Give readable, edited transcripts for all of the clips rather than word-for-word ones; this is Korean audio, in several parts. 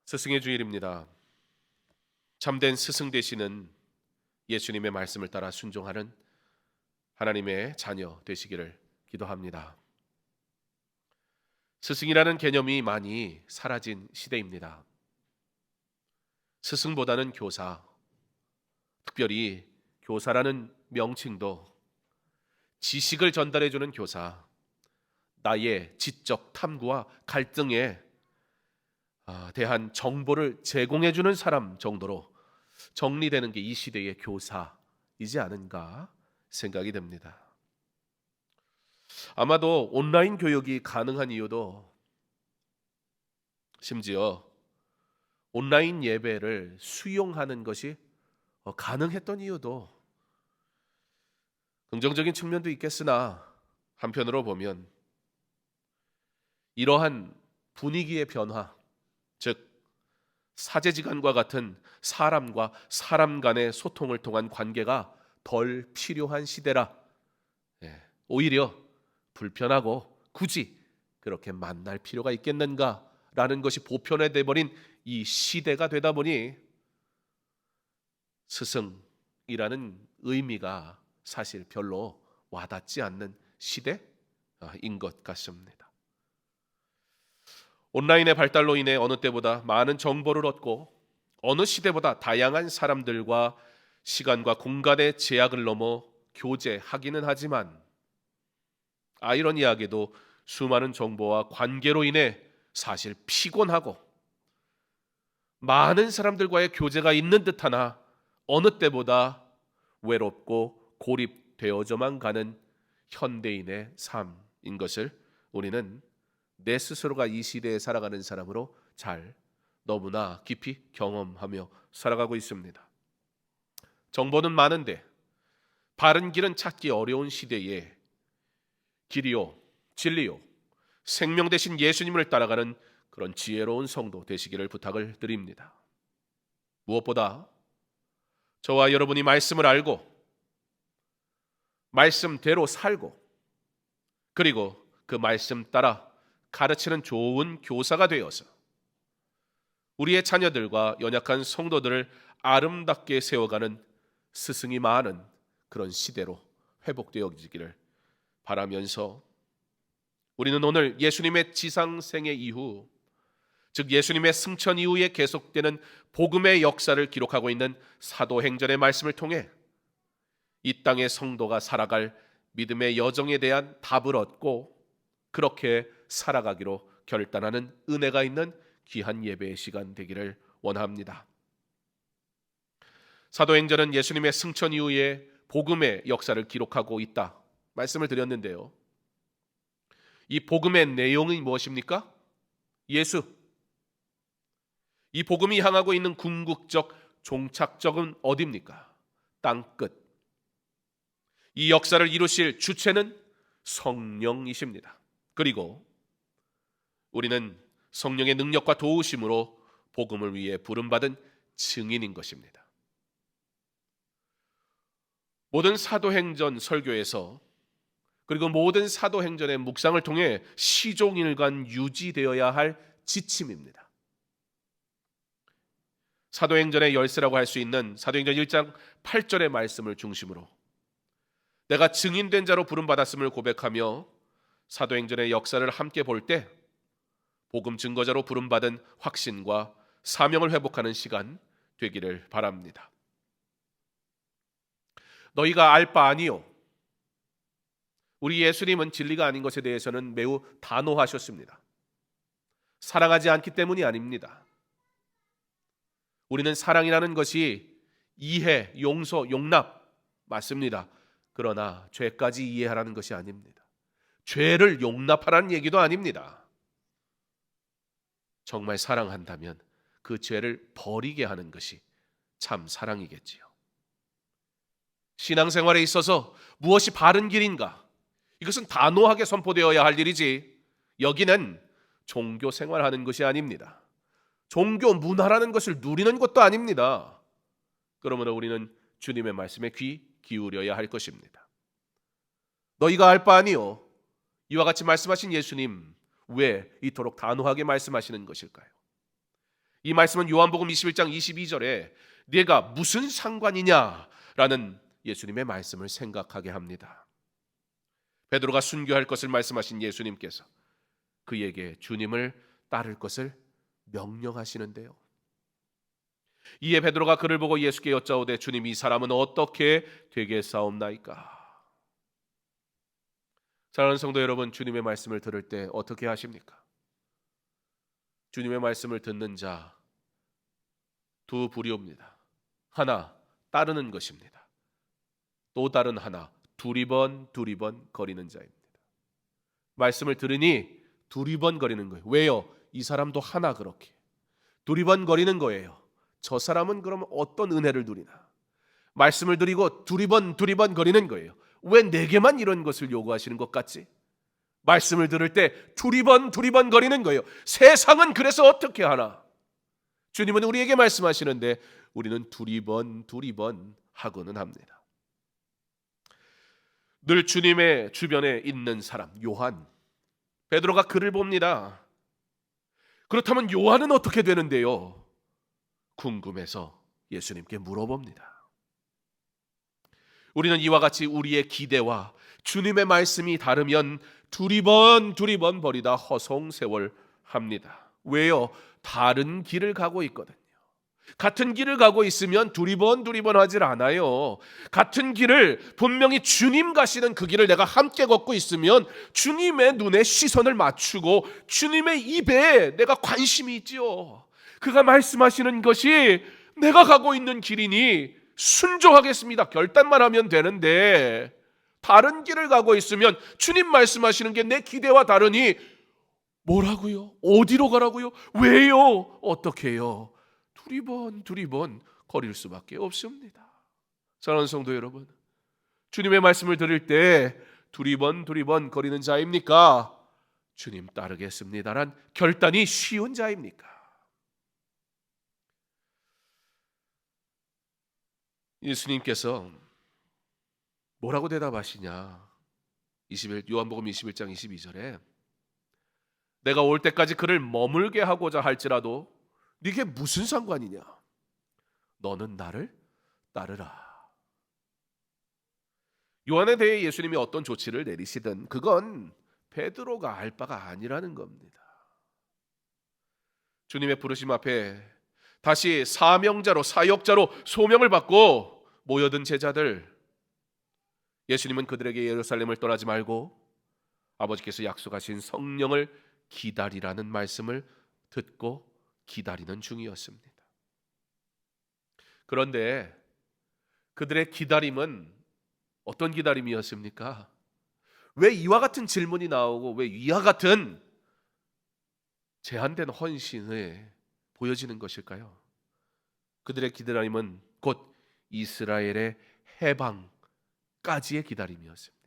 스승의 주일입니다. 참된 스승 되시는 예수님의 말씀을 따라 순종하는 하나님의 자녀 되시기를 기도합니다. 스승이라는 개념이 많이 사라진 시대입니다. 스승보다는 교사, 특별히 교사라는 명칭도 지식을 전달해주는 교사, 나의 지적 탐구와 갈등에 대한 정보를 제공해주는 사람 정도로 정리되는 게 이 시대의 교사이지 않은가 생각이 됩니다. 아마도 온라인 교육이 가능한 이유도, 심지어 온라인 예배를 수용하는 것이 가능했던 이유도 긍정적인 측면도 있겠으나, 한편으로 보면 이러한 분위기의 변화, 즉 사제지간과 같은 사람과 사람 간의 소통을 통한 관계가 덜 필요한 시대라, 오히려 불편하고 굳이 그렇게 만날 필요가 있겠는가라는 것이 보편화돼 버린 이 시대가 되다 보니 스승이라는 의미가 사실 별로 와닿지 않는 시대인 것 같습니다. 온라인의 발달로 인해 어느 때보다 많은 정보를 얻고 어느 시대보다 다양한 사람들과 시간과 공간의 제약을 넘어 교제하기는 하지만, 아이러니하게도 수많은 정보와 관계로 인해 사실 피곤하고 많은 사람들과의 교제가 있는 듯하나 어느 때보다 외롭고 고립되어져만 가는 현대인의 삶인 것을 우리는 내 스스로가 이 시대에 살아가는 사람으로 너무나 깊이 경험하며 살아가고 있습니다. 정보는 많은데 바른 길은 찾기 어려운 시대에 길이요, 진리요, 생명 되신 예수님을 따라가는 그런 지혜로운 성도 되시기를 부탁을 드립니다. 무엇보다 저와 여러분이 말씀을 알고 말씀대로 살고, 그리고 그 말씀 따라 가르치는 좋은 교사가 되어서 우리의 자녀들과 연약한 성도들을 아름답게 세워가는 스승이 많은 그런 시대로 회복되어지기를 바라면서, 우리는 오늘 예수님의 지상생애 이후, 즉 예수님의 승천 이후에 계속되는 복음의 역사를 기록하고 있는 사도행전의 말씀을 통해 이 땅의 성도가 살아갈 믿음의 여정에 대한 답을 얻고 그렇게 살아가기로 결단하는 은혜가 있는 귀한 예배의 시간 되기를 원합니다. 사도행전은 예수님의 승천 이후에 복음의 역사를 기록하고 있다 말씀을 드렸는데요. 이 복음의 내용이 무엇입니까? 예수. 이 복음이 향하고 있는 궁극적 종착적은 어디입니까? 땅끝. 이 역사를 이루실 주체는 성령이십니다. 그리고 우리는 성령의 능력과 도우심으로 복음을 위해 부름받은 증인인 것입니다. 모든 사도행전 설교에서, 그리고 모든 사도행전의 묵상을 통해 시종일관 유지되어야 할 지침입니다. 사도행전의 열쇠라고 할 수 있는 사도행전 1장 8절의 말씀을 중심으로 내가 증인된 자로 부름받았음을 고백하며 사도행전의 역사를 함께 볼 때 복음 증거자로 부름받은 확신과 사명을 회복하는 시간 되기를 바랍니다. 너희가 알 바 아니요. 우리 예수님은 진리가 아닌 것에 대해서는 매우 단호하셨습니다. 사랑하지 않기 때문이 아닙니다. 우리는 사랑이라는 것이 이해, 용서, 용납 맞습니다. 그러나 죄까지 이해하라는 것이 아닙니다. 죄를 용납하라는 얘기도 아닙니다. 정말 사랑한다면 그 죄를 버리게 하는 것이 참 사랑이겠지요. 신앙생활에 있어서 무엇이 바른 길인가? 이것은 단호하게 선포되어야 할 일이지, 여기는 종교 생활하는 것이 아닙니다. 종교 문화라는 것을 누리는 것도 아닙니다. 그러므로 우리는 주님의 말씀에 귀 기울여야 할 것입니다. 너희가 알 바 아니요. 이와 같이 말씀하신 예수님, 왜 이토록 단호하게 말씀하시는 것일까요? 이 말씀은 요한복음 21장 22절에 네가 무슨 상관이냐라는 예수님의 말씀을 생각하게 합니다. 베드로가 순교할 것을 말씀하신 예수님께서 그에게 주님을 따를 것을 명령하시는데요. 이에 베드로가 그를 보고 예수께 여짜오되 주님, 이 사람은 어떻게 되겠사옵나이까? 사랑하는 성도 여러분, 주님의 말씀을 들을 때 어떻게 하십니까? 주님의 말씀을 듣는 자 두 부류입니다. 하나, 따르는 것입니다. 또 다른 하나, 두리번 거리는 자입니다. 말씀을 들으니 두리번 거리는 거예요. 왜요? 이 사람도 하나 그렇게 두리번 거리는 거예요. 저 사람은 그럼 어떤 은혜를 누리나? 말씀을 드리고 두리번 거리는 거예요. 왜 내게만 이런 것을 요구하시는 것 같지? 말씀을 들을 때 두리번 거리는 거예요. 세상은 그래서 어떻게 하나? 주님은 우리에게 말씀하시는데 우리는 두리번 하고는 합니다. 늘 주님의 주변에 있는 사람 요한, 베드로가 그를 봅니다. 그렇다면 요한은 어떻게 되는데요? 궁금해서 예수님께 물어봅니다. 우리는 이와 같이 우리의 기대와 주님의 말씀이 다르면 두리번 버리다 허송세월합니다. 왜요? 다른 길을 가고 있거든요. 같은 길을 가고 있으면 두리번 하질 않아요. 같은 길을 분명히 주님 가시는 그 길을 내가 함께 걷고 있으면 주님의 눈에 시선을 맞추고 주님의 입에 내가 관심이 있지요. 그가 말씀하시는 것이 내가 가고 있는 길이니 순종하겠습니다. 결단만 하면 되는데 다른 길을 가고 있으면 주님 말씀하시는 게 내 기대와 다르니 뭐라고요? 어디로 가라고요? 왜요? 어떻게 해요? 두리번 거릴 수밖에 없습니다. 사랑하는 성도 여러분, 주님의 말씀을 들을 때 두리번 거리는 자입니까? 주님 따르겠습니다란 결단이 쉬운 자입니까? 예수님께서 뭐라고 대답하시냐? 요한복음 21장 22절에 내가 올 때까지 그를 머물게 하고자 할지라도 네게 무슨 상관이냐? 너는 나를 따르라. 요한에 대해 예수님이 어떤 조치를 내리시든 그건 베드로가 알 바가 아니라는 겁니다. 주님의 부르심 앞에 다시 사명자로 사역자로 소명을 받고 모여든 제자들, 예수님은 그들에게 예루살렘을 떠나지 말고 아버지께서 약속하신 성령을 기다리라는 말씀을 듣고 기다리는 중이었습니다. 그런데 그들의 기다림은 어떤 기다림이었습니까? 왜 이와 같은 질문이 나오고 왜 이와 같은 제한된 헌신을 보여지는 것일까요? 그들의 기다림은 곧 이스라엘의 해방까지의 기다림이었습니다.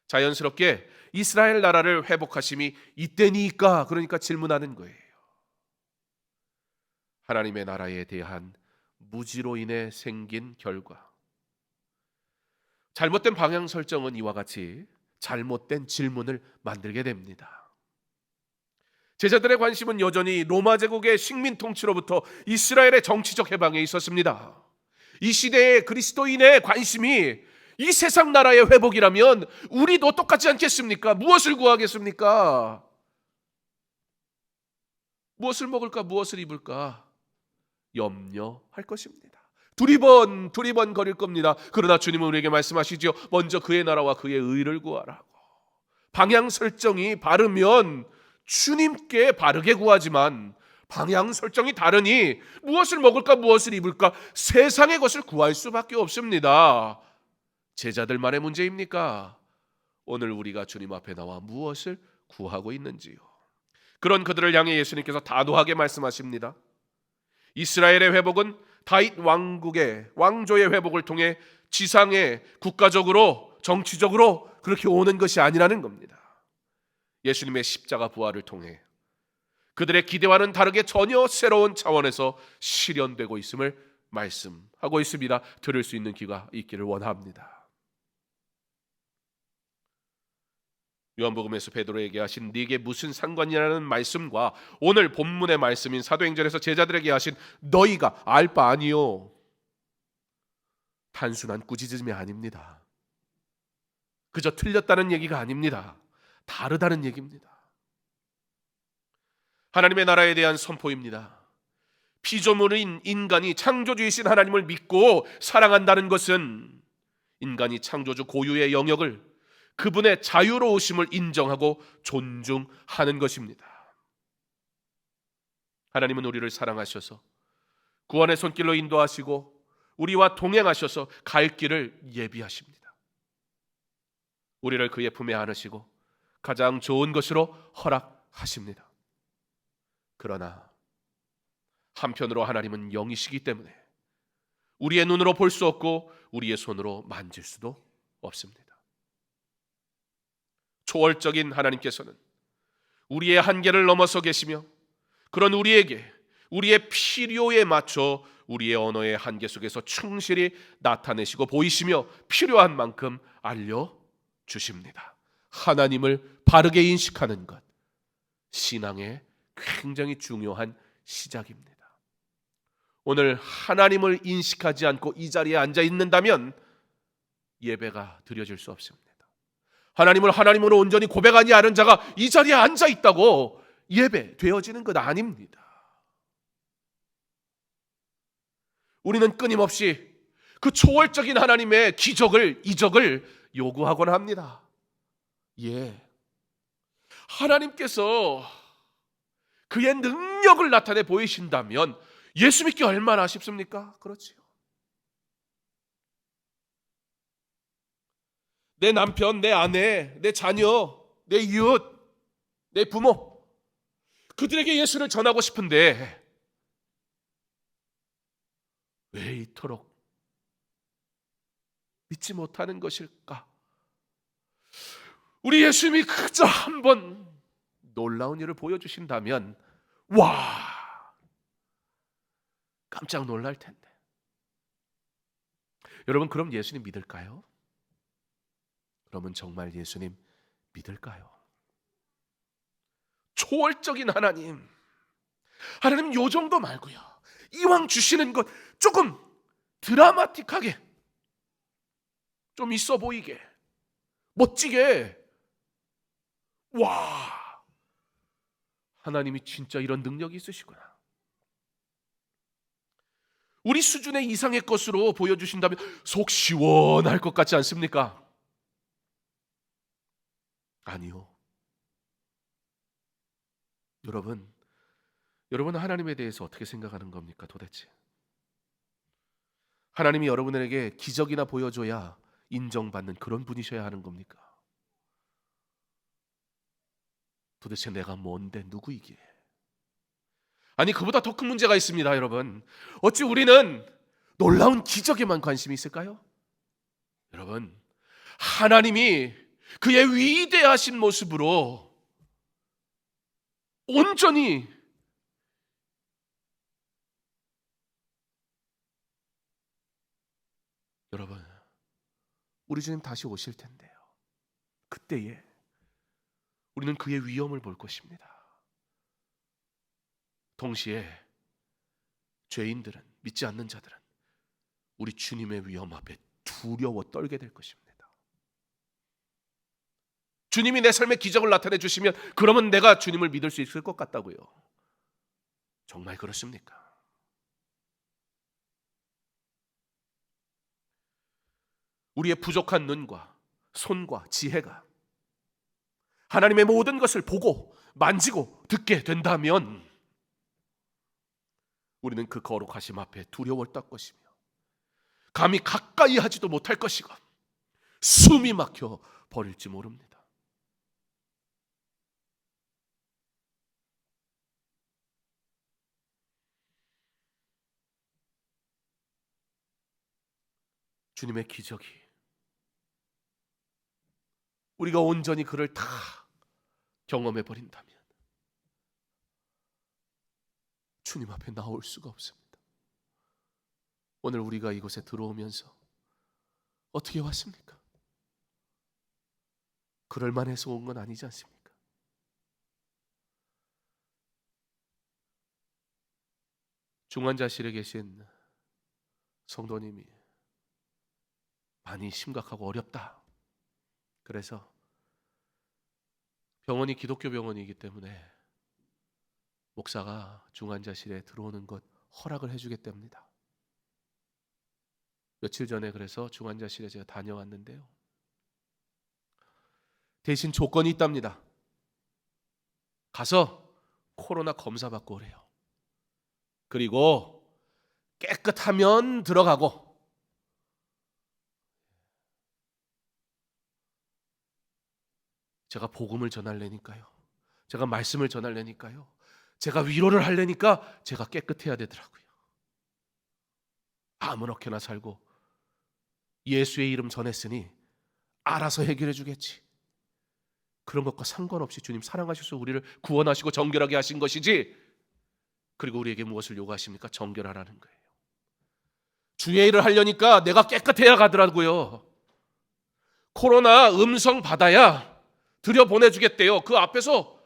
자연스럽게 이스라엘 나라를 회복하심이 이때니까, 그러니까 질문하는 거예요. 하나님의 나라에 대한 무지로 인해 생긴 결과, 잘못된 방향 설정은 이와 같이 잘못된 질문을 만들게 됩니다. 제자들의 관심은 여전히 로마 제국의 식민 통치로부터 이스라엘의 정치적 해방에 있었습니다. 이 시대의 그리스도인의 관심이 이 세상 나라의 회복이라면 우리도 똑같지 않겠습니까? 무엇을 구하겠습니까? 무엇을 먹을까? 무엇을 입을까? 염려할 것입니다. 두리번 거릴 겁니다. 그러나 주님은 우리에게 말씀하시죠. 먼저 그의 나라와 그의 의를 구하라고. 방향 설정이 바르면 주님께 바르게 구하지만 방향 설정이 다르니 무엇을 먹을까 무엇을 입을까 세상의 것을 구할 수밖에 없습니다. 제자들만의 문제입니까? 오늘 우리가 주님 앞에 나와 무엇을 구하고 있는지요? 그런 그들을 향해 예수님께서 단호하게 말씀하십니다. 이스라엘의 회복은 다윗 왕조의 회복을 통해 지상에 국가적으로 정치적으로 그렇게 오는 것이 아니라는 겁니다. 예수님의 십자가 부활을 통해 그들의 기대와는 다르게 전혀 새로운 차원에서 실현되고 있음을 말씀하고 있습니다. 들을 수 있는 귀가 있기를 원합니다. 요한복음에서 베드로에게 하신 네게 무슨 상관이라는 말씀과 오늘 본문의 말씀인 사도행전에서 제자들에게 하신 너희가 알 바 아니요, 단순한 꾸짖음이 아닙니다. 그저 틀렸다는 얘기가 아닙니다. 다르다는 얘기입니다. 하나님의 나라에 대한 선포입니다. 피조물인 인간이 창조주이신 하나님을 믿고 사랑한다는 것은 인간이 창조주 고유의 영역을, 그분의 자유로우심을 인정하고 존중하는 것입니다. 하나님은 우리를 사랑하셔서 구원의 손길로 인도하시고 우리와 동행하셔서 갈 길을 예비하십니다. 우리를 그의 품에 안으시고 가장 좋은 것으로 허락하십니다. 그러나 한편으로 하나님은 영이시기 때문에 우리의 눈으로 볼 수 없고 우리의 손으로 만질 수도 없습니다. 초월적인 하나님께서는 우리의 한계를 넘어서 계시며 그런 우리에게 우리의 필요에 맞춰 우리의 언어의 한계 속에서 충실히 나타내시고 보이시며 필요한 만큼 알려주십니다. 하나님을 바르게 인식하는 것, 신앙의 굉장히 중요한 시작입니다. 오늘 하나님을 인식하지 않고 이 자리에 앉아 있는다면 예배가 드려질 수 없습니다. 하나님을 하나님으로 온전히 고백하지 않은 자가 이 자리에 앉아 있다고 예배 되어지는 것 아닙니다. 우리는 끊임없이 그 초월적인 하나님의 기적을, 이적을 요구하곤 합니다. 예, 하나님께서 그의 능력을 나타내 보이신다면 예수 믿기 얼마나 쉽습니까? 그렇지요. 내 남편, 내 아내, 내 자녀, 내 이웃, 내 부모, 그들에게 예수를 전하고 싶은데 왜 이토록 믿지 못하는 것일까? 우리 예수님이 그저 한번 놀라운 일을 보여주신다면 와, 깜짝 놀랄 텐데. 여러분, 그럼 예수님 믿을까요? 그러면 정말 예수님 믿을까요? 초월적인 하나님, 하나님 요 정도 말고요, 이왕 주시는 것 조금 드라마틱하게, 좀 있어 보이게, 멋지게. 와, 하나님이 진짜 이런 능력이 있으시구나. 우리 수준의 이상의 것으로 보여주신다면 속 시원할 것 같지 않습니까? 아니요. 여러분 하나님에 대해서 어떻게 생각하는 겁니까 도대체? 하나님이 여러분에게 기적이나 보여줘야 인정받는 그런 분이셔야 하는 겁니까? 도대체 내가 뭔데 누구이기에? 아니, 그보다 더 큰 문제가 있습니다, 여러분. 어찌 우리는 놀라운 기적에만 관심이 있을까요? 여러분, 하나님이 그의 위대하신 모습으로 온전히 여러분, 우리 주님 다시 오실 텐데요, 그때에 우리는 그의 위엄을 볼 것입니다. 동시에 죄인들은, 믿지 않는 자들은 우리 주님의 위엄 앞에 두려워 떨게 될 것입니다. 주님이 내 삶에 기적을 나타내 주시면 그러면 내가 주님을 믿을 수 있을 것 같다고요. 정말 그렇습니까? 우리의 부족한 눈과 손과 지혜가 하나님의 모든 것을 보고 만지고 듣게 된다면 우리는 그 거룩하심 앞에 두려워 떨 것이며 감히 가까이 하지도 못할 것이고 숨이 막혀 버릴지 모릅니다. 주님의 기적이 우리가 온전히 그를 다 경험해 버린다면 주님 앞에 나올 수가 없습니다. 오늘 우리가 이곳에 들어오면서 어떻게 왔습니까? 그럴 만해서 온 건 아니지 않습니까? 중환자실에 계신 성도님이 많이 심각하고 어렵다. 그래서 병원이 기독교 병원이기 때문에 목사가 중환자실에 들어오는 것 허락을 해주겠답니다. 며칠 전에 그래서 중환자실에 제가 다녀왔는데요. 대신 조건이 있답니다. 가서 코로나 검사 받고 오래요. 그리고 깨끗하면 들어가고, 제가 복음을 전하려니까요, 제가 말씀을 전하려니까요, 제가 위로를 하려니까 제가 깨끗해야 되더라고요. 아무렇게나 살고 예수의 이름 전했으니 알아서 해결해 주겠지. 그런 것과 상관없이 주님 사랑하셔서 우리를 구원하시고 정결하게 하신 것이지, 그리고 우리에게 무엇을 요구하십니까? 정결하라는 거예요. 주의 일을 하려니까 내가 깨끗해야 가더라고요. 코로나 음성 받아야 들여보내주겠대요. 그 앞에서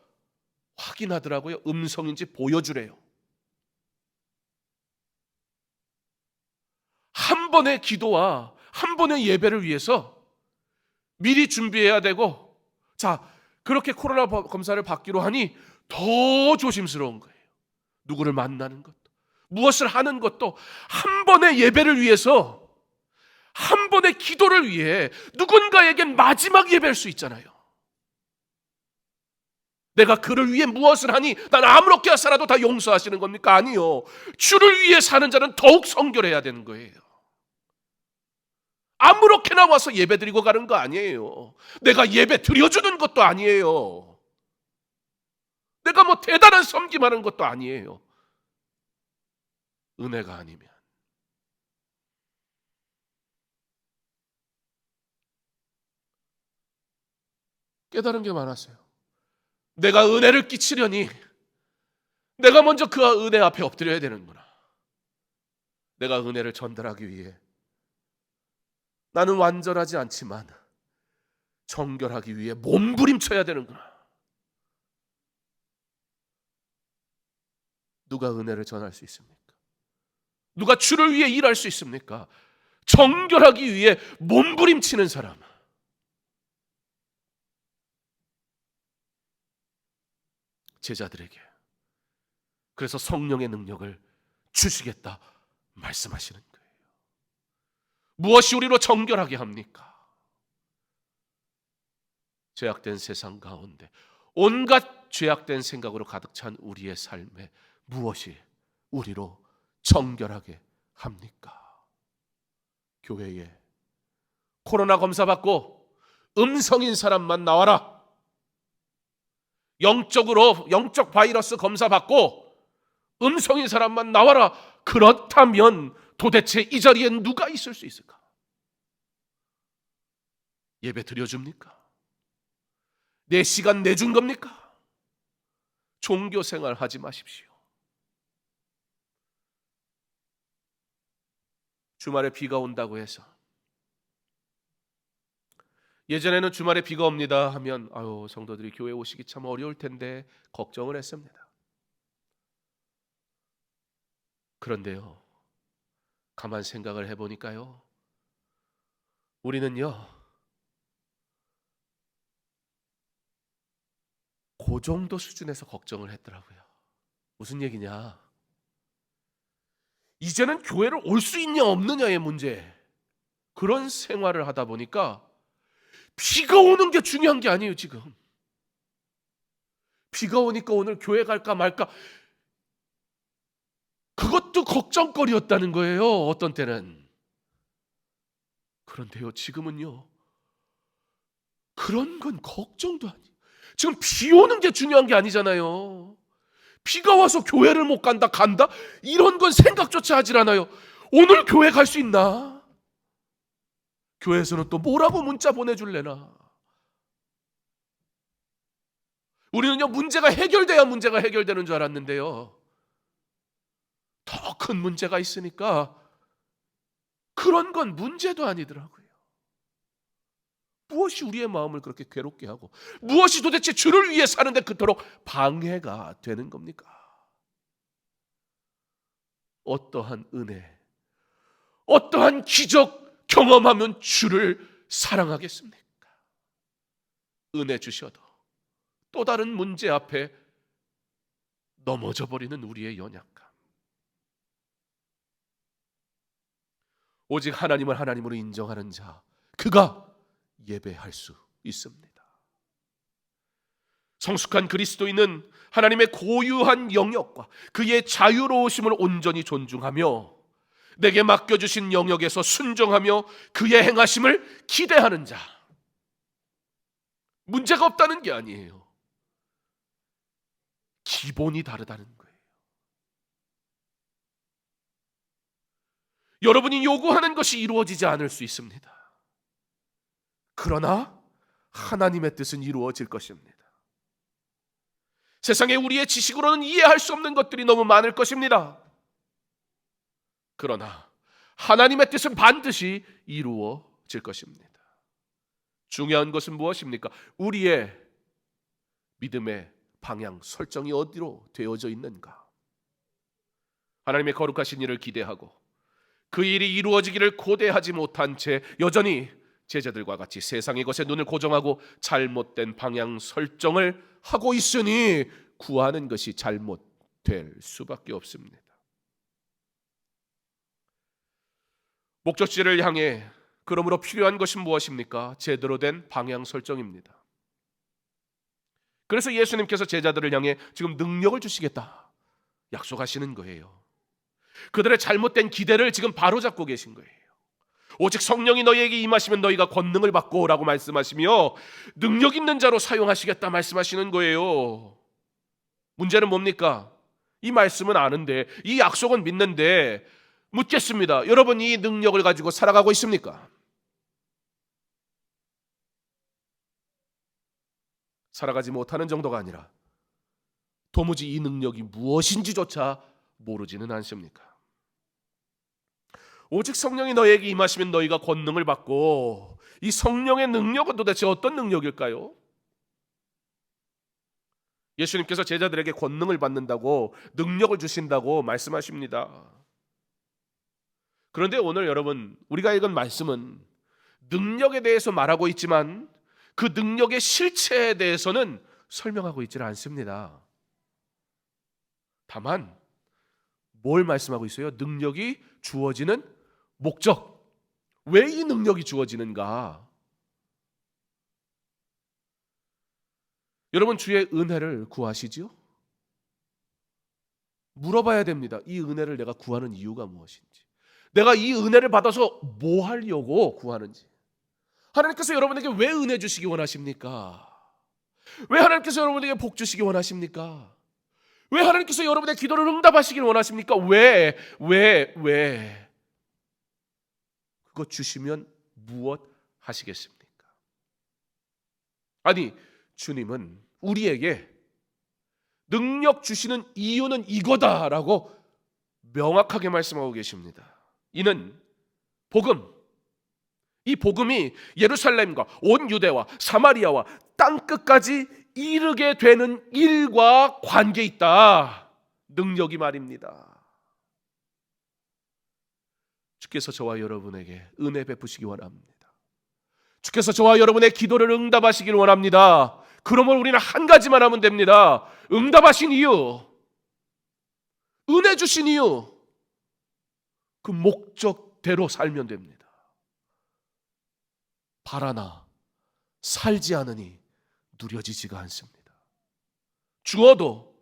확인하더라고요. 음성인지 보여주래요. 한 번의 기도와 한 번의 예배를 위해서 미리 준비해야 되고, 자, 그렇게 코로나 검사를 받기로 하니 더 조심스러운 거예요. 누구를 만나는 것도, 무엇을 하는 것도 한 번의 예배를 위해서, 한 번의 기도를 위해 누군가에겐 마지막 예배일 수 있잖아요. 내가 그를 위해 무엇을 하니 난 아무렇게 살아도 다 용서하시는 겁니까? 아니요. 주를 위해 사는 자는 더욱 성결해야 되는 거예요. 아무렇게나 와서 예배 드리고 가는 거 아니에요. 내가 예배 드려주는 것도 아니에요. 내가 뭐 대단한 섬김하는 것도 아니에요. 은혜가 아니면. 깨달은 게 많았어요. 내가 은혜를 끼치려니 내가 먼저 그 은혜 앞에 엎드려야 되는구나. 내가 은혜를 전달하기 위해 나는 완전하지 않지만 정결하기 위해 몸부림쳐야 되는구나. 누가 은혜를 전할 수 있습니까? 누가 주를 위해 일할 수 있습니까? 정결하기 위해 몸부림치는 사람. 제자들에게 그래서 성령의 능력을 주시겠다 말씀하시는 거예요. 무엇이 우리로 정결하게 합니까? 죄악된 세상 가운데 온갖 죄악된 생각으로 가득 찬 우리의 삶에 무엇이 우리로 정결하게 합니까? 교회에 코로나 검사 받고 음성인 사람만 나와라. 영적 바이러스 검사 받고 음성인 사람만 나와라. 그렇다면 도대체 이 자리에 누가 있을 수 있을까? 예배 드려줍니까? 내 시간 내준 겁니까? 종교 생활 하지 마십시오. 주말에 비가 온다고 해서, 예전에는 주말에 비가 옵니다 하면 아유, 성도들이 교회 오시기 참 어려울 텐데 걱정을 했습니다. 그런데요, 가만 생각을 해보니까요, 우리는요 그 정도 수준에서 걱정을 했더라고요. 무슨 얘기냐? 이제는 교회를 올 수 있냐 없느냐의 문제, 그런 생활을 하다 보니까 비가 오는 게 중요한 게 아니에요. 지금 비가 오니까 오늘 교회 갈까 말까, 그것도 걱정거리였다는 거예요. 어떤 때는. 그런데요, 지금은요 그런 건 걱정도 아니에요. 지금 비 오는 게 중요한 게 아니잖아요. 비가 와서 교회를 못 간다 이런 건 생각조차 하질 않아요. 오늘 교회 갈 수 있나? 교회에서는 또 뭐라고 문자 보내줄래나? 우리는요 문제가 해결돼야 문제가 해결되는 줄 알았는데요, 더 큰 문제가 있으니까 그런 건 문제도 아니더라고요. 무엇이 우리의 마음을 그렇게 괴롭게 하고 무엇이 도대체 주를 위해 사는데 그토록 방해가 되는 겁니까? 어떠한 은혜, 어떠한 기적 경험하면 주를 사랑하겠습니까? 은혜 주셔도 또 다른 문제 앞에 넘어져 버리는 우리의 연약함. 오직 하나님을 하나님으로 인정하는 자, 그가 예배할 수 있습니다. 성숙한 그리스도인은 하나님의 고유한 영역과 그의 자유로우심을 온전히 존중하며 내게 맡겨주신 영역에서 순종하며 그의 행하심을 기대하는 자. 문제가 없다는 게 아니에요. 기본이 다르다는 거예요. 여러분이 요구하는 것이 이루어지지 않을 수 있습니다. 그러나 하나님의 뜻은 이루어질 것입니다. 세상에 우리의 지식으로는 이해할 수 없는 것들이 너무 많을 것입니다. 그러나 하나님의 뜻은 반드시 이루어질 것입니다. 중요한 것은 무엇입니까? 우리의 믿음의 방향 설정이 어디로 되어져 있는가? 하나님의 거룩하신 일을 기대하고 그 일이 이루어지기를 고대하지 못한 채 여전히 제자들과 같이 세상의 것에 눈을 고정하고 잘못된 방향 설정을 하고 있으니 구하는 것이 잘못될 수밖에 없습니다. 목적지를 향해 그러므로 필요한 것은 무엇입니까? 제대로 된 방향 설정입니다. 그래서 예수님께서 제자들을 향해 지금 능력을 주시겠다 약속하시는 거예요. 그들의 잘못된 기대를 지금 바로잡고 계신 거예요. 오직 성령이 너희에게 임하시면 너희가 권능을 받고 라고 말씀하시며 능력 있는 자로 사용하시겠다 말씀하시는 거예요. 문제는 뭡니까? 이 말씀은 아는데, 이 약속은 믿는데 묻겠습니다. 여러분 이 능력을 가지고 살아가고 있습니까? 살아가지 못하는 정도가 아니라 도무지 이 능력이 무엇인지조차 모르지는 않습니까? 오직 성령이 너희에게 임하시면 너희가 권능을 받고, 이 성령의 능력은 도대체 어떤 능력일까요? 예수님께서 제자들에게 권능을 받는다고, 능력을 주신다고 말씀하십니다. 그런데 오늘 여러분 우리가 읽은 말씀은 능력에 대해서 말하고 있지만 그 능력의 실체에 대해서는 설명하고 있지 않습니다. 다만 뭘 말씀하고 있어요? 능력이 주어지는 목적. 왜 이 능력이 주어지는가? 여러분 주의 은혜를 구하시지요? 물어봐야 됩니다. 이 은혜를 내가 구하는 이유가 무엇인지, 내가 이 은혜를 받아서 뭐 하려고 구하는지. 하나님께서 여러분에게 왜 은혜 주시기 원하십니까? 왜 하나님께서 여러분에게 복 주시기 원하십니까? 왜 하나님께서 여러분의 기도를 응답하시길 원하십니까? 왜? 그거 주시면 무엇 하시겠습니까? 아니, 주님은 우리에게 능력 주시는 이유는 이거다라고 명확하게 말씀하고 계십니다. 이는 복음, 이 복음이 예루살렘과 온 유대와 사마리아와 땅끝까지 이르게 되는 일과 관계 있다. 능력이 말입니다. 주께서 저와 여러분에게 은혜 베푸시기 원합니다. 주께서 저와 여러분의 기도를 응답하시길 원합니다. 그러면 우리는 한 가지만 하면 됩니다. 응답하신 이유, 은혜 주신 이유, 그 목적대로 살면 됩니다. 바라나 살지 않으니 누려지지가 않습니다. 주어도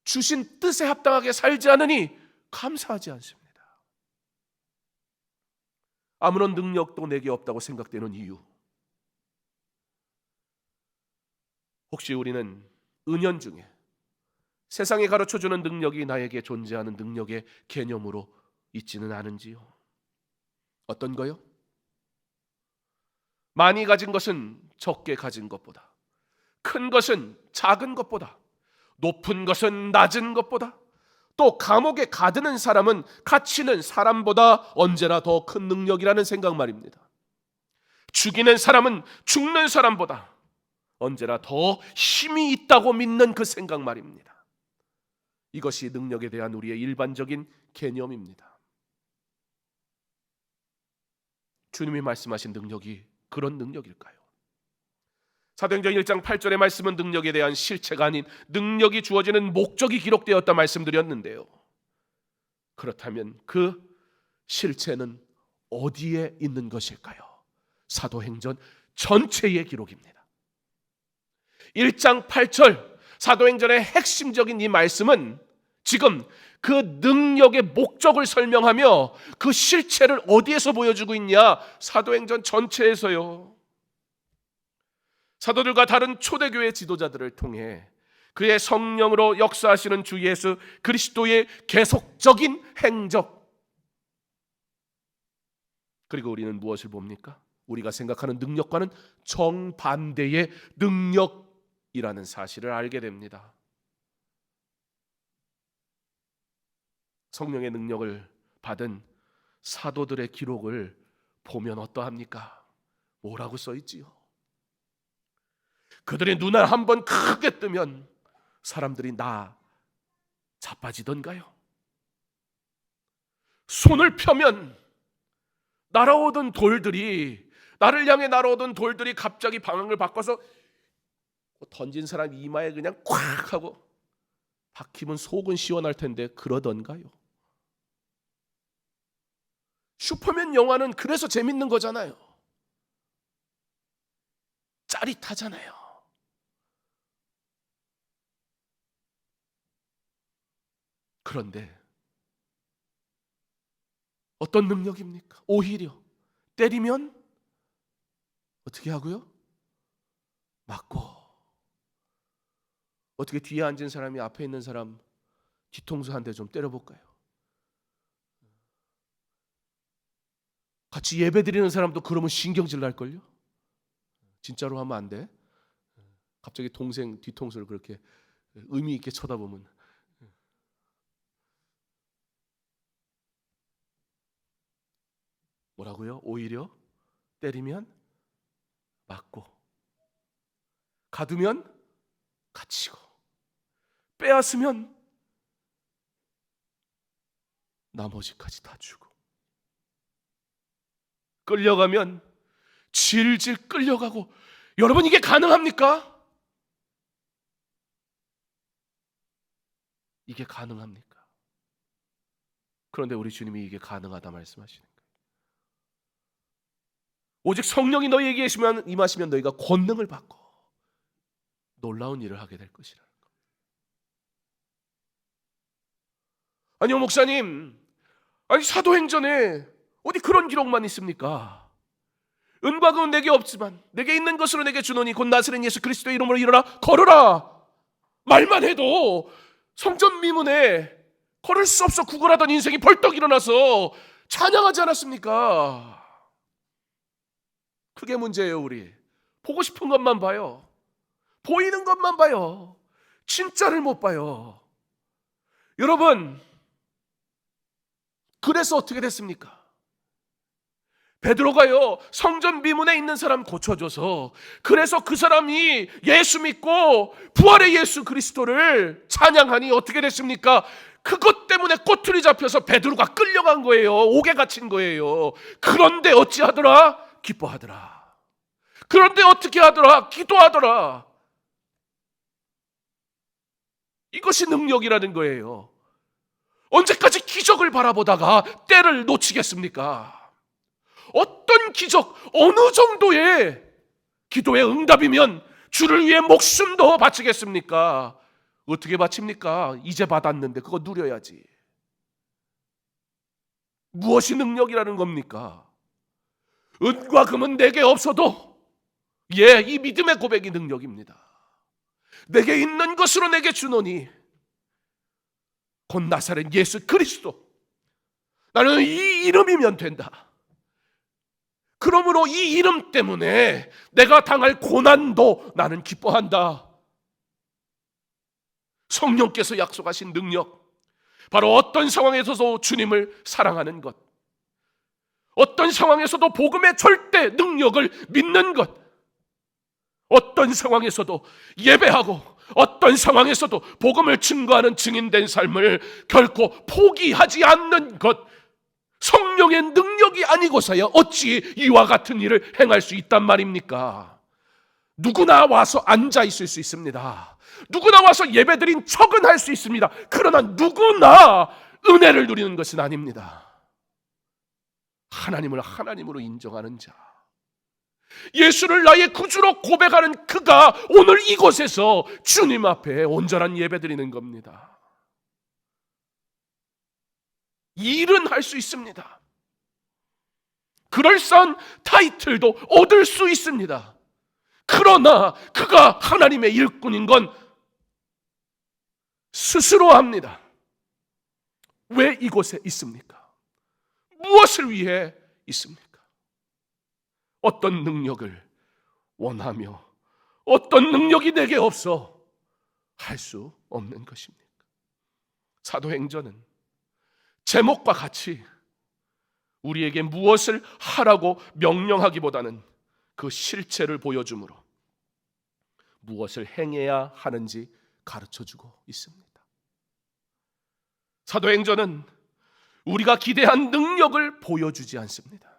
주신 뜻에 합당하게 살지 않으니 감사하지 않습니다. 아무런 능력도 내게 없다고 생각되는 이유, 혹시 우리는 은연중에 세상이 가르쳐주는 능력이 나에게 존재하는 능력의 개념으로 있지는 않은지요? 어떤 거요? 많이 가진 것은 적게 가진 것보다, 큰 것은 작은 것보다, 높은 것은 낮은 것보다, 또 감옥에 가두는 사람은 갇히는 사람보다 언제나 더 큰 능력이라는 생각 말입니다. 죽이는 사람은 죽는 사람보다 언제나 더 힘이 있다고 믿는 그 생각 말입니다. 이것이 능력에 대한 우리의 일반적인 개념입니다. 주님이 말씀하신 능력이 그런 능력일까요? 사도행전 1장 8절의 말씀은 능력에 대한 실체가 아닌 능력이 주어지는 목적이 기록되었다 말씀드렸는데요. 그렇다면 그 실체는 어디에 있는 것일까요? 사도행전 전체의 기록입니다. 1장 8절 사도행전의 핵심적인 이 말씀은 지금 그 능력의 목적을 설명하며 그 실체를 어디에서 보여주고 있냐? 사도행전 전체에서요. 사도들과 다른 초대교회 지도자들을 통해 그의 성령으로 역사하시는 주 예수 그리스도의 계속적인 행적, 그리고 우리는 무엇을 봅니까? 우리가 생각하는 능력과는 정반대의 능력이라는 사실을 알게 됩니다. 성령의 능력을 받은 사도들의 기록을 보면 어떠합니까? 뭐라고 써있지요? 그들의 눈을 한번 크게 뜨면 사람들이 나 자빠지던가요? 손을 펴면 날아오던 돌들이, 나를 향해 날아오던 돌들이 갑자기 방향을 바꿔서 던진 사람 이마에 그냥 콱 하고 박히면 속은 시원할 텐데 그러던가요? 슈퍼맨 영화는 그래서 재밌는 거잖아요. 짜릿하잖아요. 그런데 어떤 능력입니까? 오히려 때리면 어떻게 하고요? 맞고. 어떻게 뒤에 앉은 사람이 앞에 있는 사람 뒤통수 한 대 좀 때려볼까요? 같이 예배 드리는 사람도 그러면 신경질 날걸요? 진짜로 하면 안 돼. 갑자기 동생 뒤통수를 그렇게 의미 있게 쳐다보면. 뭐라고요? 오히려 때리면 맞고, 가두면 갇히고, 빼앗으면 나머지까지 다 주고, 끌려가면 질질 끌려가고. 여러분, 이게 가능합니까? 이게 가능합니까? 그런데 우리 주님이 이게 가능하다 말씀하시는 거예요. 오직 성령이 너희에게 임하시면 너희가 권능을 받고 놀라운 일을 하게 될 것이라는 것. 아니요, 목사님, 아니 사도행전에 어디 그런 기록만 있습니까? 은과 금은 내게 없지만 내게 있는 것으로 내게 주노니 곧 나사렛 예수 그리스도의 이름으로 일어나 걸으라. 말만 해도 성전 미문에 걸을 수 없어 구걸하던 인생이 벌떡 일어나서 찬양하지 않았습니까? 그게 문제예요. 우리 보고 싶은 것만 봐요. 보이는 것만 봐요. 진짜를 못 봐요. 여러분, 그래서 어떻게 됐습니까? 베드로가요, 성전 비문에 있는 사람 고쳐줘서, 그래서 그 사람이 예수 믿고 부활의 예수 그리스도를 찬양하니 어떻게 됐습니까? 그것 때문에 꼬투리 잡혀서 베드로가 끌려간 거예요. 옥에 갇힌 거예요. 그런데 어찌하더라? 기뻐하더라. 그런데 어떻게 하더라? 기도하더라. 이것이 능력이라는 거예요. 언제까지 기적을 바라보다가 때를 놓치겠습니까? 어떤 기적, 어느 정도의 기도의 응답이면 주를 위해 목숨도 바치겠습니까? 어떻게 바칩니까? 이제 받았는데 그거 누려야지. 무엇이 능력이라는 겁니까? 은과 금은 내게 없어도, 이 믿음의 고백이 능력입니다. 내게 있는 것으로 내게 주노니 곧 나사렛 예수 그리스도. 나는 이 이름이면 된다. 그러므로 이 이름 때문에 내가 당할 고난도 나는 기뻐한다. 성령께서 약속하신 능력, 바로 어떤 상황에서도 주님을 사랑하는 것, 어떤 상황에서도 복음의 절대 능력을 믿는 것, 어떤 상황에서도 예배하고 어떤 상황에서도 복음을 증거하는 증인된 삶을 결코 포기하지 않는 것, 성령의 능력이 아니고서야 어찌 이와 같은 일을 행할 수 있단 말입니까? 누구나 와서 앉아 있을 수 있습니다. 누구나 와서 예배드린 척은 할 수 있습니다. 그러나 누구나 은혜를 누리는 것은 아닙니다. 하나님을 하나님으로 인정하는 자, 예수를 나의 구주로 고백하는 그가 오늘 이곳에서 주님 앞에 온전한 예배드리는 겁니다. 일은 할 수 있습니다. 그럴싸한 타이틀도 얻을 수 있습니다. 그러나 그가 하나님의 일꾼인 건 스스로 합니다. 왜 이곳에 있습니까? 무엇을 위해 있습니까? 어떤 능력을 원하며 어떤 능력이 내게 없어 할 수 없는 것입니까? 사도행전은 제목과 같이 우리에게 무엇을 하라고 명령하기보다는 그 실체를 보여주므로 무엇을 행해야 하는지 가르쳐주고 있습니다. 사도행전은 우리가 기대한 능력을 보여주지 않습니다.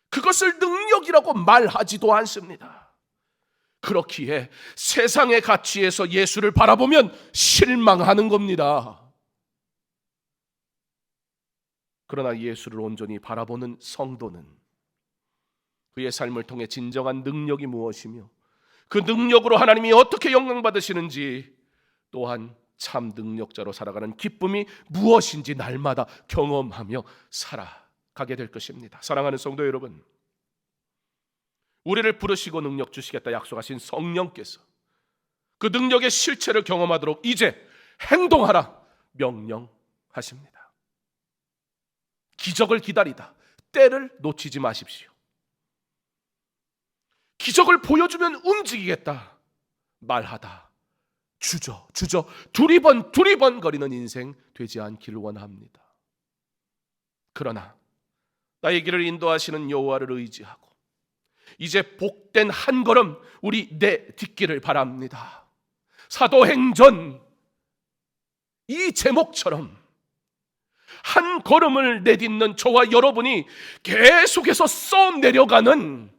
그것을 능력이라고 말하지도 않습니다. 그렇기에 세상의 가치에서 예수를 바라보면 실망하는 겁니다. 그러나 예수를 온전히 바라보는 성도는 그의 삶을 통해 진정한 능력이 무엇이며 그 능력으로 하나님이 어떻게 영광 받으시는지, 또한 참 능력자로 살아가는 기쁨이 무엇인지 날마다 경험하며 살아가게 될 것입니다. 사랑하는 성도 여러분, 우리를 부르시고 능력 주시겠다 약속하신 성령께서 그 능력의 실체를 경험하도록 이제 행동하라 명령하십니다. 기적을 기다리다 때를 놓치지 마십시오. 기적을 보여주면 움직이겠다 말하다 주저 두리번 거리는 인생 되지 않기를 원합니다. 그러나 나의 길을 인도하시는 여호와를 의지하고 이제 복된 한 걸음 우리 내딛기를 바랍니다. 사도행전 이 제목처럼 한 걸음을 내딛는 저와 여러분이 계속해서 써내려가는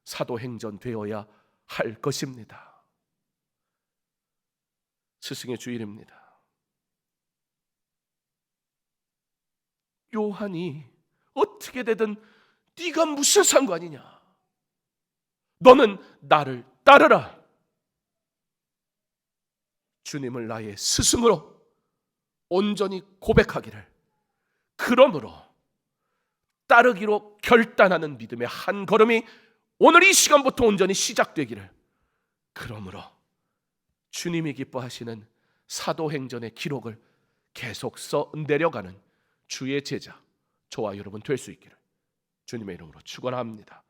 사도행전 되어야 할 것입니다. 스승의 주일입니다. 요한이 어떻게 되든 네가 무슨 상관이냐, 너는 나를 따르라. 주님을 나의 스승으로 온전히 고백하기를, 그러므로 따르기로 결단하는 믿음의 한 걸음이 오늘 이 시간부터 온전히 시작되기를, 그러므로 주님이 기뻐하시는 사도행전의 기록을 계속 써 내려가는 주의 제자, 저와 여러분 될 수 있기를 주님의 이름으로 축원합니다.